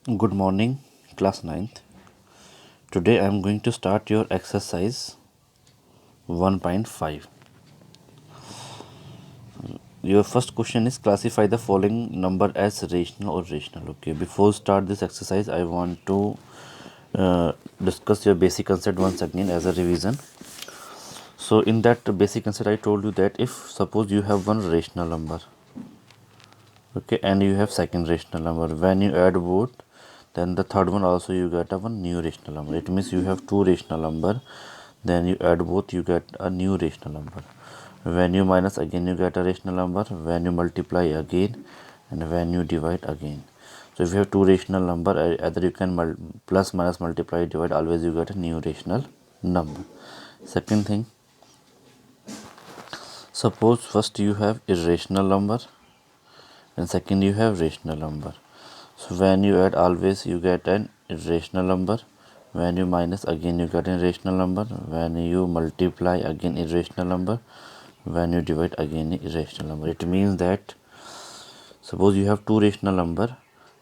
Good morning, class ninth. Today I am going to start your exercise 1.5. Your first question is classify the following number as rational or irrational. Okay, before start this exercise, I want to discuss your basic concept once again as a revision. So in that basic concept, I told you that if suppose you have one rational number, okay, and you have second rational number, when you add both, then the third one also you get a one new rational number. It means you have two rational number, then you add both, you get a new rational number. When you minus again, you get a rational number. When you multiply again, and when you divide again. So if you have two rational number, either you can plus minus multiply divide, always you get a new rational number. Second thing, suppose first you have irrational number and second you have rational number. So when you add, always you get an irrational number. When you minus, again you get an irrational number. When you multiply, again irrational number. When you divide, again irrational number. It means that suppose you have two rational number,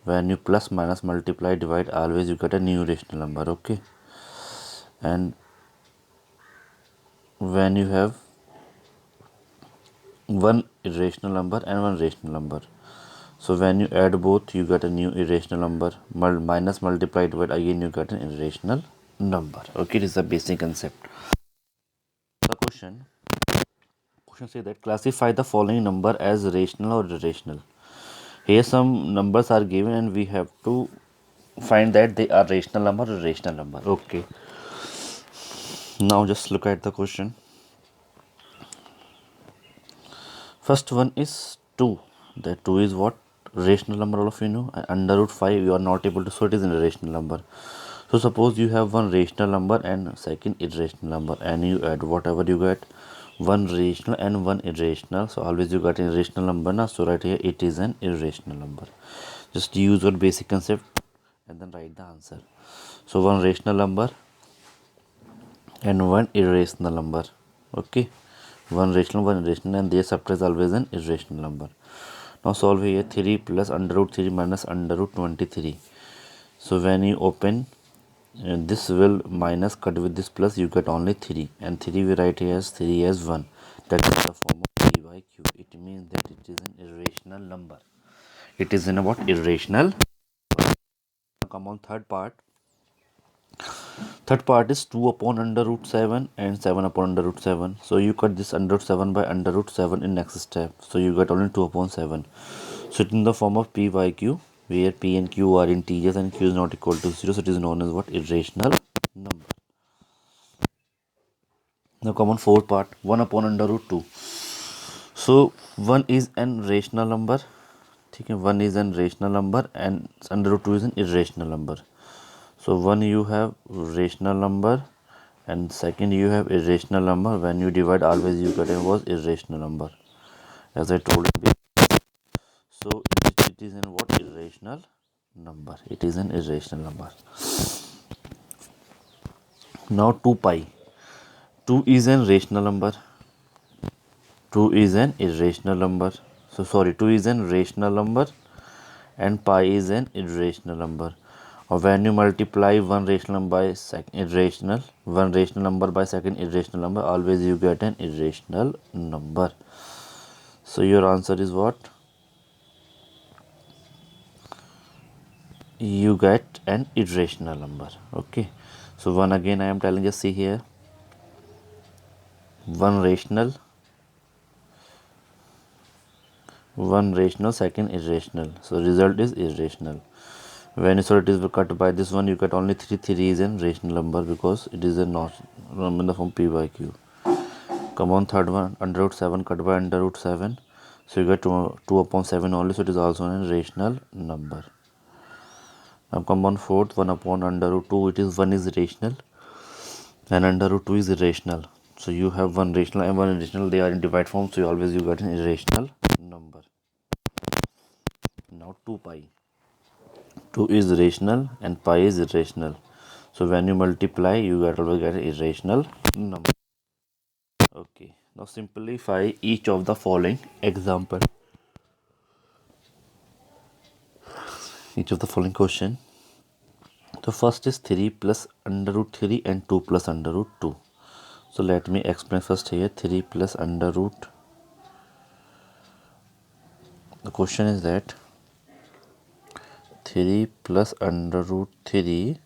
when you plus minus multiply divide, always you get a new rational number. Okay, and when you have one irrational number and one rational number, so when you add both, you get a new irrational number. Minus multiply divide, again you get an irrational number. Okay, this is the basic concept. The question say that classify the following number as rational or irrational. Here some numbers are given and we have to find that they are rational number or irrational number. Okay, now just look at the question. First one is 2. That 2 is what? Rational number, all of you know. And under root 5 you are not able to, so it is an irrational number. So suppose you have one rational number and second irrational number, and you add whatever you get, one rational and one irrational, so always you got an irrational number now, so right here it is an irrational number. Just use your basic concept and then write the answer. So one rational number and one irrational number. Okay, one rational, one irrational, and their subtract is always an irrational number. Now solve here. 3 plus under root 3 minus under root 23. So when you open this will minus cut with this plus, you get only 3, and 3 we write here as 3 as 1. That is the form of p by q. It means that it is an irrational number. It is in a what? Irrational. Come on, third part. Third part is 2 upon under root 7 and 7 upon under root 7. So you cut this under root 7 by under root 7 in next step. So you get only 2 upon 7. So it is in the form of p by q, where p and q are integers and q is not equal to 0. So it is known as what? Irrational number. Now come on, fourth part. 1 upon under root 2. So 1 is an rational number. Okay, 1 is an rational number and under root 2 is an irrational number. So 1 you have rational number and second you have irrational number. When you divide, always you get a was irrational number, as I told you. So it is an what? Irrational number. It is an irrational number. Now 2 pi. 2 is an rational number. 2 is an irrational number. So sorry, 2 is an rational number and pi is an irrational number. Or when you multiply one rational number by one rational number by second irrational number, always you get an irrational number. So your answer is what? You get an irrational number. Okay, so one again I am telling, just see here, one rational, second irrational, so result is irrational. When you it is cut by this one, you get only 3. 3 is a rational number because it is a not number in the form p by q. Come on, third one, under root 7 cut by under root 7, so you get 2 upon 7 only, so it is also a rational number. Now come on, fourth, 1 upon under root 2, it is 1 is rational and under root 2 is irrational. So you have one rational and one irrational, they are in divide form, so you always you get an irrational number. Now 2 pi. 2 is rational and pi is irrational. So when you multiply, you always get an irrational number. Okay, now simplify each of the following example. Each of the following question. So first is 3 plus under root 3 and 2 plus under root 2. So let me explain first here. 3 plus under root. The question is that 3 plus under root 3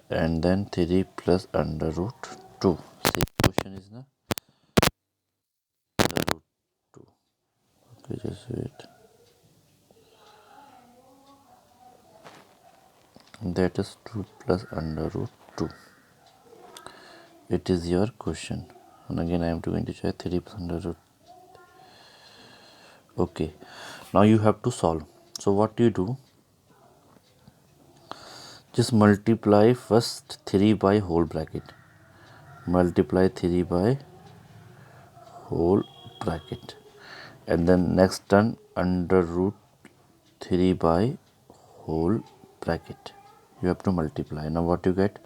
and then 3 plus under root 2. Same question is na under root 2. Okay, just wait. That is 2 plus under root 2. It is your question. And again I am going to try 3 plus under root. Okay. Now you have to solve. So what do you do? Just multiply first 3 by whole bracket. Multiply 3 by whole bracket. And then next turn under root 3 by whole bracket. You have to multiply. Now what you get?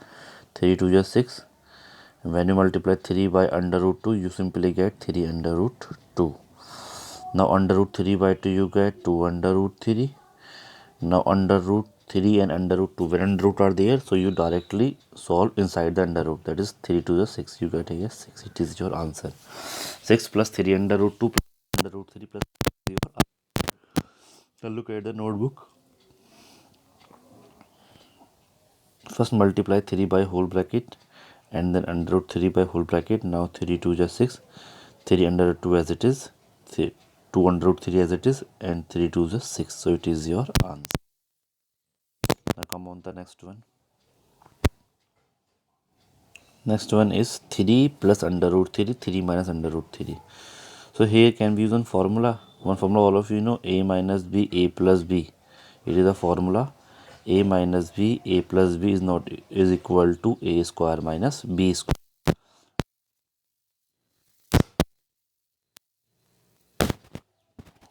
3 2 is 6. When you multiply 3 by under root 2, you simply get 3 under root 2. Now under root 3 by 2, you get 2 under root 3. Now under root 3 and under root 2, when under root are there, so you directly solve inside the under root. That is 3 to the 6. You get here 6. It is your answer. 6 plus 3 under root 2 plus under root 3 plus your answer. Now look at the notebook. First multiply 3 by whole bracket and then under root 3 by whole bracket. Now 3 2 is 6. 3 under root 2 as it is. 2 under root 3 as it is. And 3 2 is 6. So it is your answer. Now come on the next one. Next one is 3 plus under root 3, 3 minus under root 3. So here can be used one formula. One formula all of you know, a minus b, a plus b. It is a formula. A minus b, a plus b is equal to a square minus b square.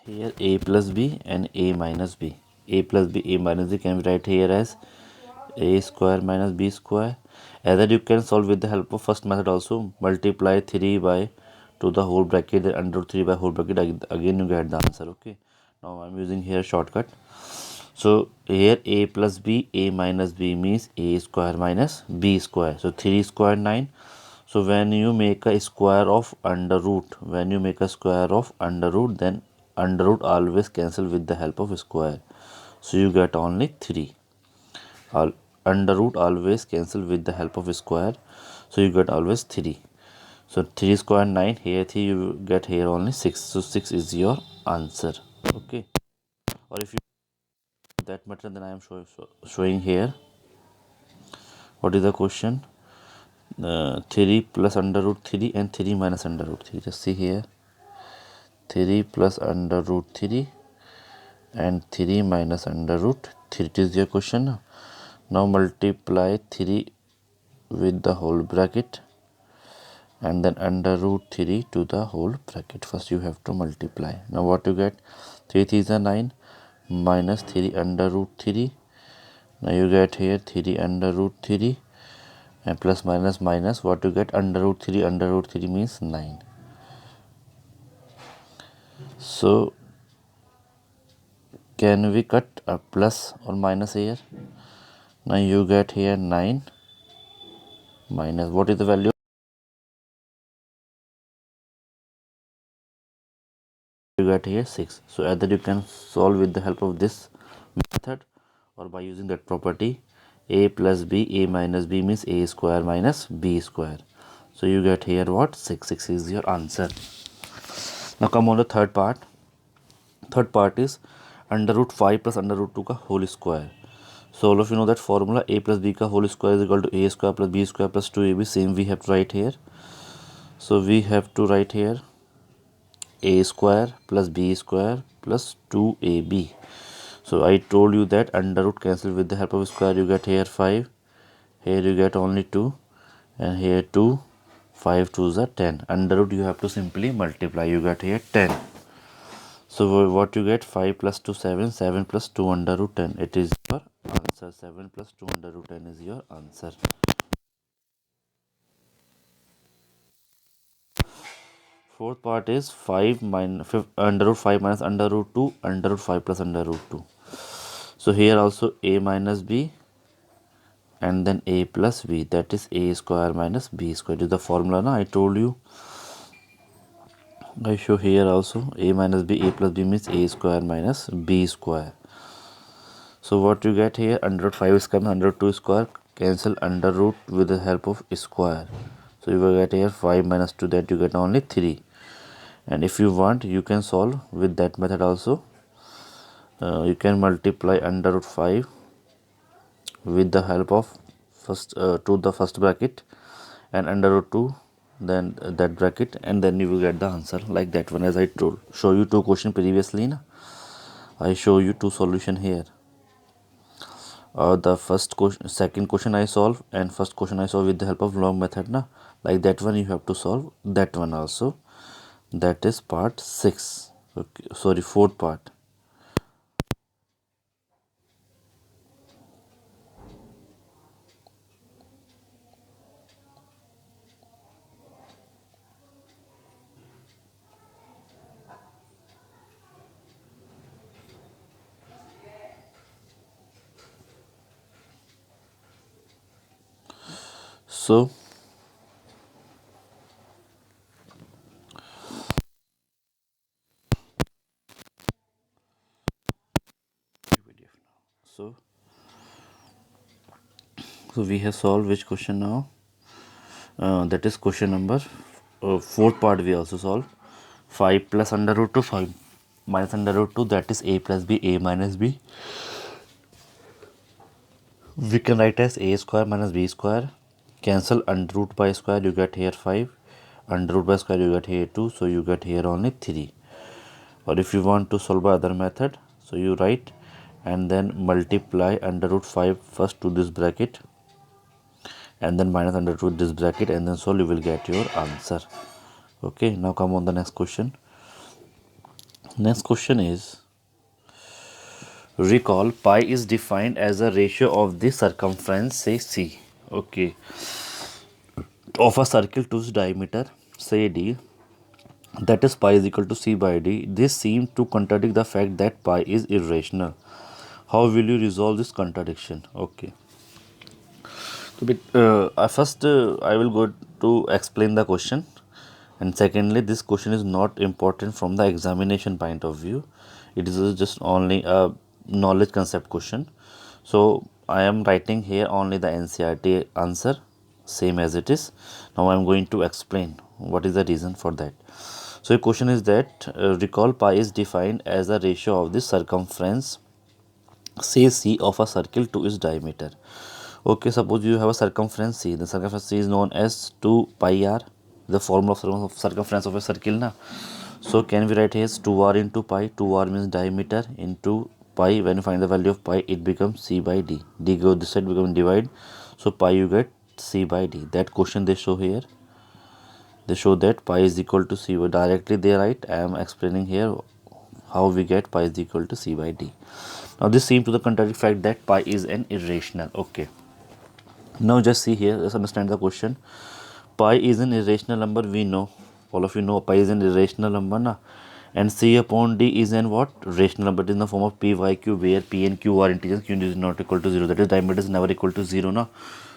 Here a plus b and a minus b. A plus b, a minus b can be write here as a square minus b square. Either you can solve with the help of first method also. Multiply 3 by to the whole bracket and under 3 by whole bracket, again you get the answer. Okay, now I'm using here shortcut. So here a plus b, a minus b means a square minus b square. So 3 square 9. So when you make a square of under root, then under root always cancel with the help of square. So you get only 3. Under root always cancel with the help of square. So you get always 3. So 3 square 9. Here 3 you get here only 6. So 6 is your answer. Okay. Or if you that matter, then I am showing here. What is the question? 3 plus under root 3 and 3 minus under root 3. Just see here. 3 plus under root 3 and 3 minus under root 3. It is your question. Now multiply 3 with the whole bracket and then under root 3 to the whole bracket. First you have to multiply. Now what you get? 3 3 is a 9 minus 3 under root 3. Now you get here 3 under root 3 and plus minus minus. What you get? Under root 3 means 9. So can we cut a plus or minus here? Now you get here 9 minus, what is the value? You get here 6. So either you can solve with the help of this method or by using that property. A plus b, a minus b means a square minus b square. So you get here what? 6. 6 is your answer. Now come on the third part. Third part is under root 5 plus under root 2 ka whole square. So all of you know that formula, a plus b ka whole square is equal to a square plus b square plus 2ab. Same we have to write here. So we have to write here a square plus b square plus 2ab. So I told you that under root cancel with the help of square. You get here 5. Here you get only 2. And here 2. 5 2s are 10. Under root you have to simply multiply. You get here 10. So what you get? 5 plus 2 7. 7 plus 2 under root 10. It is your answer. 7 plus 2 under root 10 is your answer. Fourth part is 5 minus under root 5 minus under root 2 under root 5 plus under root 2. So here also a minus b and then a plus b, that is a square minus b square. It is the formula na, I told you. I show here also a minus b, a plus b means a square minus b square. So what you get here, under root 5 is coming, under root 2 square, cancel under root with the help of square. So you will get here 5 minus 2, that you get only 3. And if you want, you can solve with that method also. You can multiply under root 5 with the help of first to the first bracket and under root 2 then that bracket, and then you will get the answer like that one. As I told, show you two question previously na, I show you two solution here. The first question, second question I solve, and first question I solve with the help of long method na, like that one you have to solve that one also. That is part 6. Okay, sorry, fourth part. So so so we have solved which question now? That is question number fourth part. We also solve 5 plus under root 2, 5 minus under root 2, that is a plus b, a minus b. We can write as a square minus b square. Cancel under root by square, you get here 5. Under root by square, you get here 2. So you get here only 3. Or if you want to solve by other method, so you write and then multiply under root 5 first to this bracket and then minus under root this bracket, and then solve, you will get your answer. Okay, now come on the next question. Next question is, recall pi is defined as a ratio of the circumference, say c, okay, of a circle to its diameter, say d, that is pi is equal to c by d. This seems to contradict the fact that pi is irrational. How will you resolve this contradiction? Okay, so first I will go to explain the question, and secondly, this question is not important from the examination point of view. It is just only a knowledge concept question. So I am writing here only the NCERT answer, same as it is. Now I am going to explain what is the reason for that. So the question is that recall pi is defined as a ratio of the circumference, say c, of a circle to its diameter. Okay, suppose you have a circumference c. The circumference c is known as 2 pi r, the formula of circumference of a circle na. So can we write here 2r into pi? 2r means diameter into pi. When you find the value of pi, it becomes c by d. D go this side, become divide. So pi you get c by d. That question they show here. They show that pi is equal to c. Directly they write. I am explaining here how we get pi is equal to c by d. Now this seems to the contrary fact that pi is an irrational. Okay. Now just see here, let's understand the question. Pi is an irrational number, we know. All of you know pi is an irrational number na? And c upon d is an what? Rational number. It is in the form of p y q, where p and q are integers, q is not equal to 0. That is diameter is never equal to 0 na?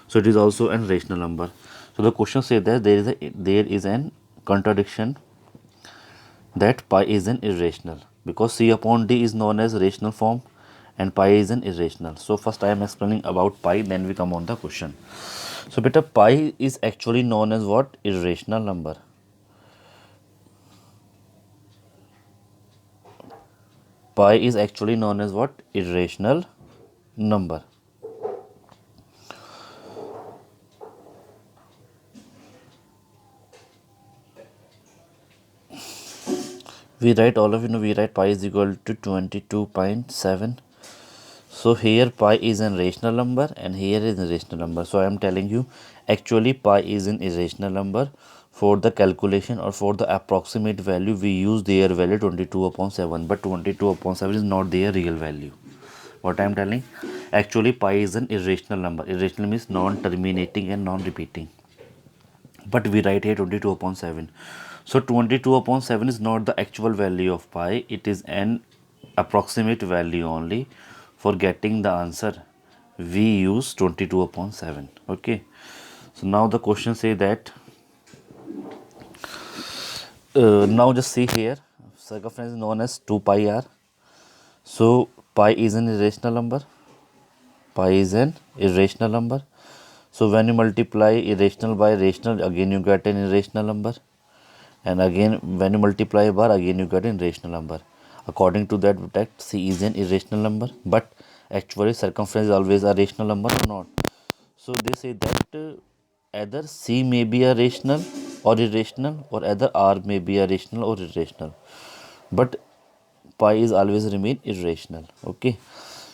So it is also an rational number. So the question says that there is an contradiction that pi is an irrational, because c upon d is known as rational form and pi is an irrational. So first I am explaining about pi, then we come on the question. So beta, pi is actually known as what? Irrational number. Pi is actually known as what? Irrational number. We write, all of you know, we write pi is equal to 22.7. So here pi is an rational number and here is a rational number. So I am telling you, actually pi is an irrational number. For the calculation or for the approximate value, we use their value 22/7, but 22/7 is not their real value. What I am telling, actually pi is an irrational number. Irrational means non-terminating and non-repeating, but we write here 22/7. So 22/7 is not the actual value of pi, it is an approximate value only for getting the answer we use 22 upon 7. Okay, so now the question say that now just see here, circumference is known as 2 pi r. So pi is an irrational number. Pi is an irrational number. So when you multiply irrational by rational, again you get an irrational number. And again when you multiply bar, again you get an irrational number. According to that fact, C is an irrational number. But actually circumference is always a rational number or not. So they say that either C may be a rational or irrational, or either R may be a rational or irrational. But pi is always remain irrational. Okay,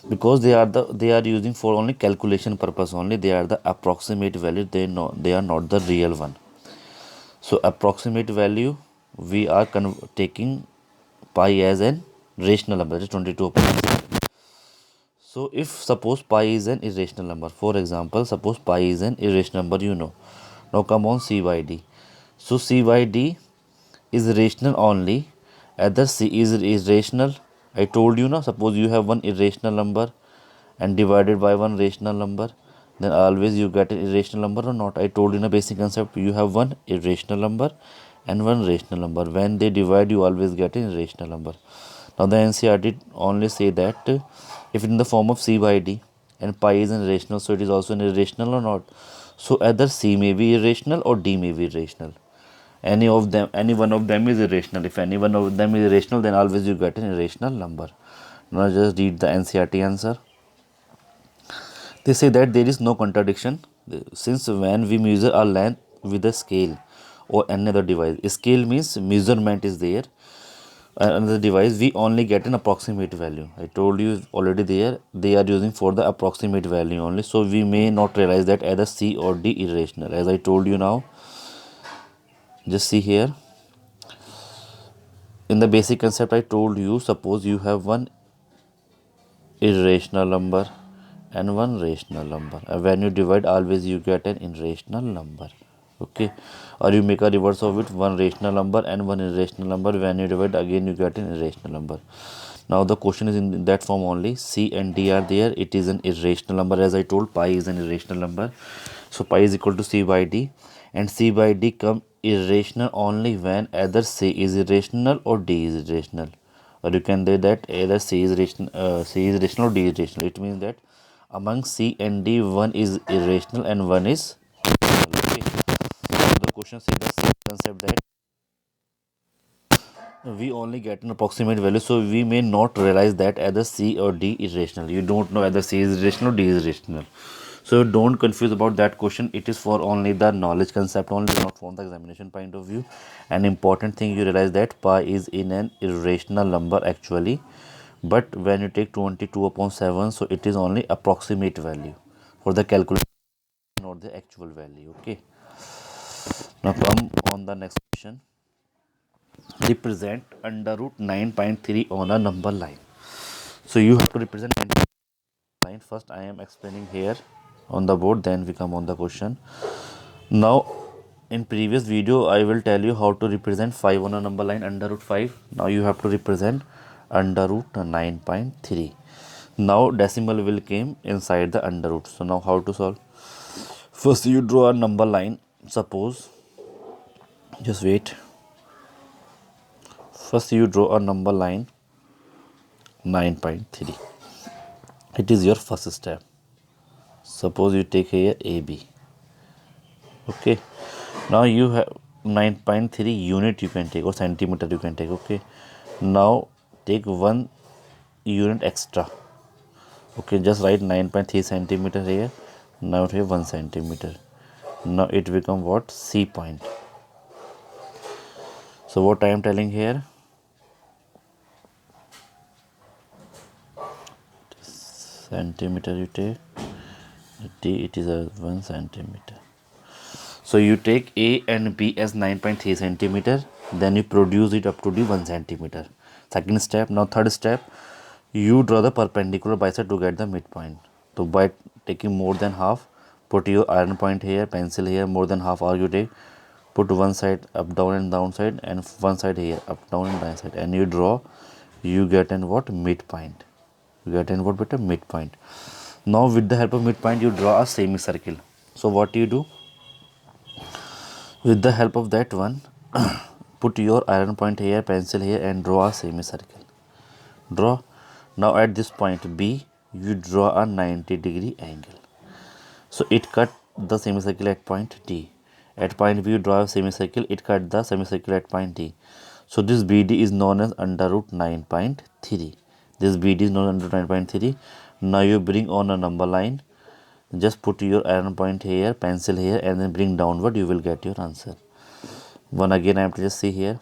because they are using for only calculation purpose only. They are the approximate value. They are not the real one. So approximate value, we are taking pi as an rational number, that is 22 upon 7. So if suppose pi is an irrational number, for example, suppose pi is an irrational number, now come on C by D. So C by D is rational only, either C is irrational. I told you now, suppose you have one irrational number and divided by one rational number, then always you get an irrational number or not. I told you in a basic concept, you have one irrational number and one rational number. When they divide, you always get an irrational number. Now the NCERT only say that if in the form of C by D and pi is an irrational, so it is also an irrational or not. So either C may be irrational or D may be irrational. Any one of them is irrational. If any one of them is irrational, then always you get an irrational number. Now just read the NCERT answer. They say that there is no contradiction, since when we measure a length with a scale or another device, scale means measurement is there, another device, we only get an approximate value. I told you already there, they are using for the approximate value only. So we may not realize that either C or D irrational. As I told you now, just see here. In the basic concept, I told you, suppose you have one irrational number and one rational number, and when you divide, always you get an irrational number. Okay, or you make a reverse of it, one rational number and one irrational number, when you divide, again you get an irrational number. Now the question is in that form only. C and D are there, it is an irrational number. As I told, pi is an irrational number, so pi is equal to C by D, and C by D come irrational only when either C is irrational or D is irrational. Or you can say that either C is rational or D is rational. It means that among C and D, one is irrational and one is rational. Okay. So the question says the same concept that we only get an approximate value, so we may not realize that either C or D is rational. You don't know either C is rational or D is rational. So don't confuse about that question. It is for only the knowledge concept only, not from the examination point of view. An important thing, you realize that pi is in an irrational number actually, but when you take 22 upon 7, so it is only approximate value for the calculation, not the actual value. Okay, now come on the next question. Represent under root 9.3 on a number line. So you have to represent line. First I am explaining here on the board, then we come on the question. Now in previous video I will tell you how to represent 5 on a number line, under root 5. Now you have to represent under root 9.3. Now decimal will came inside the under root. So now how to solve? First you draw a number line. Suppose, just wait. First you draw a number line 9.3. It is your first step. Suppose you take here AB. Okay, now you have 9.3 unit you can take, or centimeter you can take. Okay, now take 1 unit extra. Okay, just write 9.3 centimeter here. Now here 1 centimeter. Now it become what? C point. So what I am telling here, centimeter you take, D, it is a 1 centimeter. So you take A and B as 9.3 centimeter, then you produce it up to the 1 centimeter. Second step. Now third step, you draw the perpendicular bisect to get the midpoint. So by taking more than half, put your iron point here, pencil here, more than half, or you take, put one side up, down and down side, and one side here, up, down and down side, and you draw, you get an what? Midpoint. You get an what? Better midpoint. Now with the help of midpoint you draw a semicircle. So what you do with the help of that one, put your iron point here, pencil here, and draw a semicircle. Draw. Now at this point B, you draw a 90-degree angle. So it cut the semicircle at point D. At point B, you draw a semicircle, it cut the semicircle at point D. So this BD is known as under root 9.3. This BD is known as under 9.3. Now you bring on a number line. Just put your iron point here, pencil here, and then bring downward. You will get your answer. One again, I have to just see here.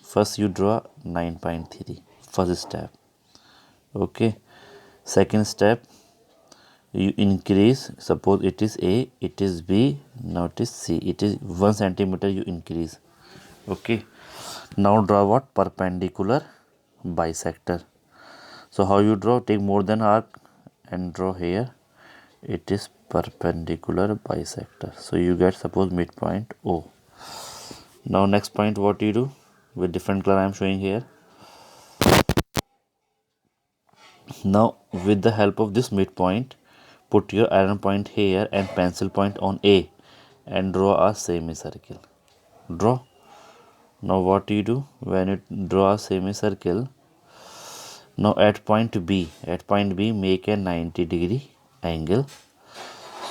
First, you draw 9.3. First step. Okay. Second step, you increase. Suppose it is A, it is B, now it is C. It is 1 centimeter you increase. Okay. Now draw what? Perpendicular bisector. So how you draw? Take more than arc and draw here. It is perpendicular bisector. So you get suppose midpoint O. Now next point, what you do? With different color I am showing here. Now with the help of this midpoint, put your iron point here and pencil point on A and draw a semicircle. Draw. Now what you do? When you draw a semicircle, now at point B, make a 90-degree angle.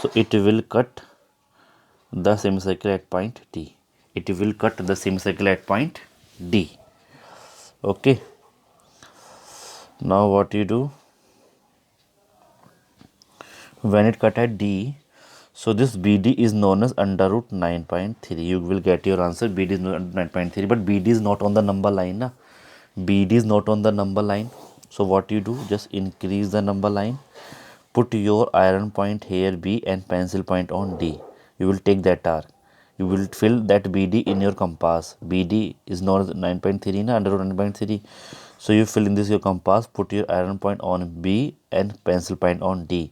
So it will cut the semicircle at point D. It will cut the semicircle at point D. Okay. Now what you do? When it cut at D, so this BD is known as under root 9.3. You will get your answer. BD is 9.3, but BD is not on the number line. Na? BD is not on the number line. So what you do? Just increase the number line. Put your iron point here B and pencil point on D. You will take that arc. You will fill that BD in your compass. BD is known as 9.3, na? Under root 9.3. So you fill in this your compass. Put your iron point on B and pencil point on D,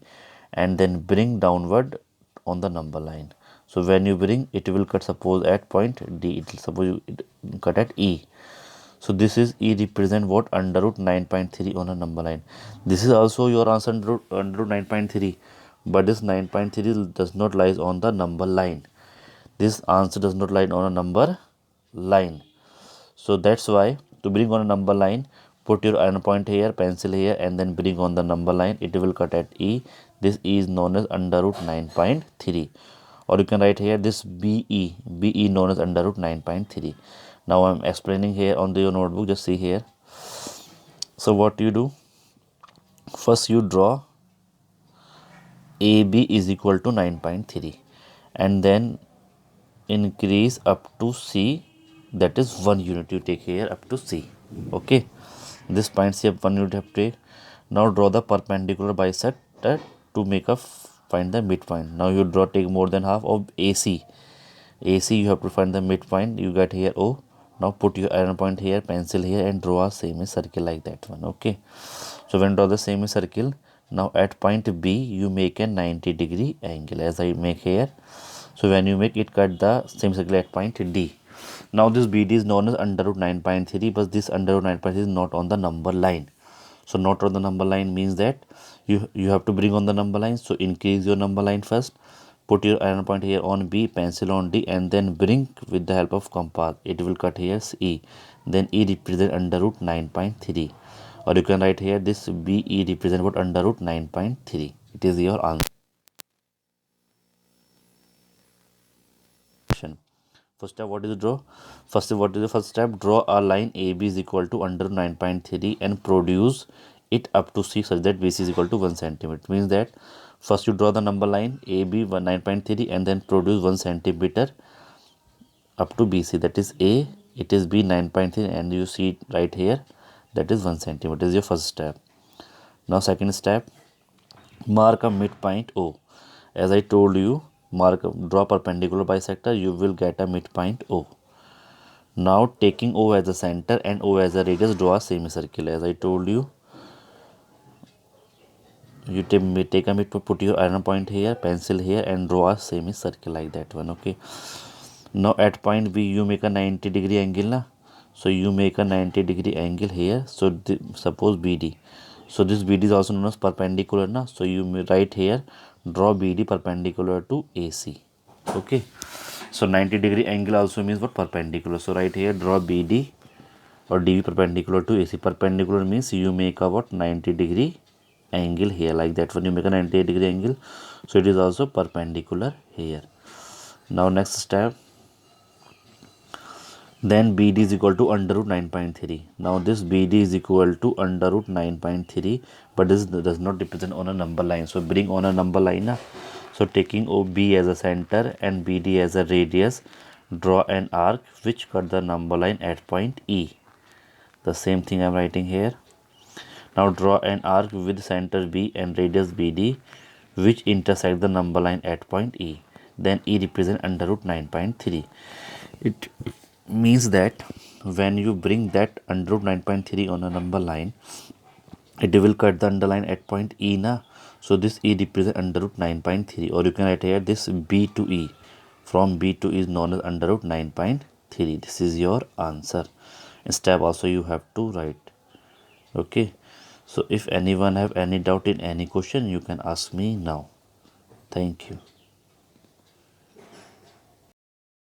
and then bring downward on the number line. So when you bring, it will cut suppose at point D, it will suppose it cut at E. So this is E represent what? Under root 9.3 on a number line. This is also your answer under root 9.3, but this 9.3 does not lies on the number line. This answer does not lie on a number line. So that's why to bring on a number line, put your iron point here, pencil here, and then bring on the number line. It will cut at E. This E is known as under root 9.3. Or you can write here this BE. BE known as under root 9.3. Now I am explaining here on your notebook. Just see here. So what you do? First you draw AB is equal to 9.3, and then increase up to C. That is 1 unit you take here up to C. Okay, this point C, 1 unit have to take. Now draw the perpendicular bisector to make a find the midpoint. Now you draw, take more than half of AC. AC you have to find the midpoint. You get here O. Now put your iron point here, pencil here, and draw a semicircle like that one. Okay, so when you draw the semicircle, now at point B you make a 90-degree angle as I make here. So when you make it, cut the semicircle at point D. Now this BD is known as under root 9.3, but this under root 9.3 is not on the number line. So not on the number line means that you have to bring on the number line. So increase your number line first. Put your iron point here on B, pencil on D, and then bring with the help of compass. It will cut here E. Then E represent under root 9.3. Or you can write here this BE represent what? Under root 9.3. It is your answer. First step, what is the draw? First, what is the first step? Draw a line AB is equal to under 9.3 and produce it up to C such that BC is equal to 1 centimeter. It means that first you draw the number line AB 9.3 and then produce 1 centimeter up to BC. That is A, it is B 9.3, and you see it right here. That is 1 centimeter. This is your first step. Now second step, mark a midpoint O. As I told you, draw perpendicular bisector, you will get a midpoint O. Now taking O as a center and O as a radius, draw a semicircle. As I told you, you take a midpoint, put your iron point here, pencil here, and draw a semicircle like that one. Okay, now at point B you make a 90-degree angle, na? So you make a 90-degree angle here. So suppose BD, So this BD is also known as perpendicular na. So you may write here, draw BD perpendicular to AC. Okay. So 90-degree angle also means what? Perpendicular. So right here, draw BD or DV perpendicular to AC. Perpendicular means you make a what? 90-degree angle here, like that. When you make a 98-degree angle, so it is also perpendicular here. Now next step, then BD is equal to under root 9.3. Now this BD is equal to under root 9.3, but this does not represent on a number line. So bring on a number line na. So taking OB as a center and BD as a radius, draw an arc which cut the number line at point E. The same thing I am writing here. Now draw an arc with center B and radius BD which intersect the number line at point E. Then E represent under root 9.3. It means that when you bring that under root 9.3 on a number line, it will cut the underline at point E na. So this E represent under root 9.3, or you can write here this B to E. From B to E is known as under root 9.3. This is your answer. In step also you have to write. Okay. So if anyone have any doubt in any question, you can ask me now. Thank you.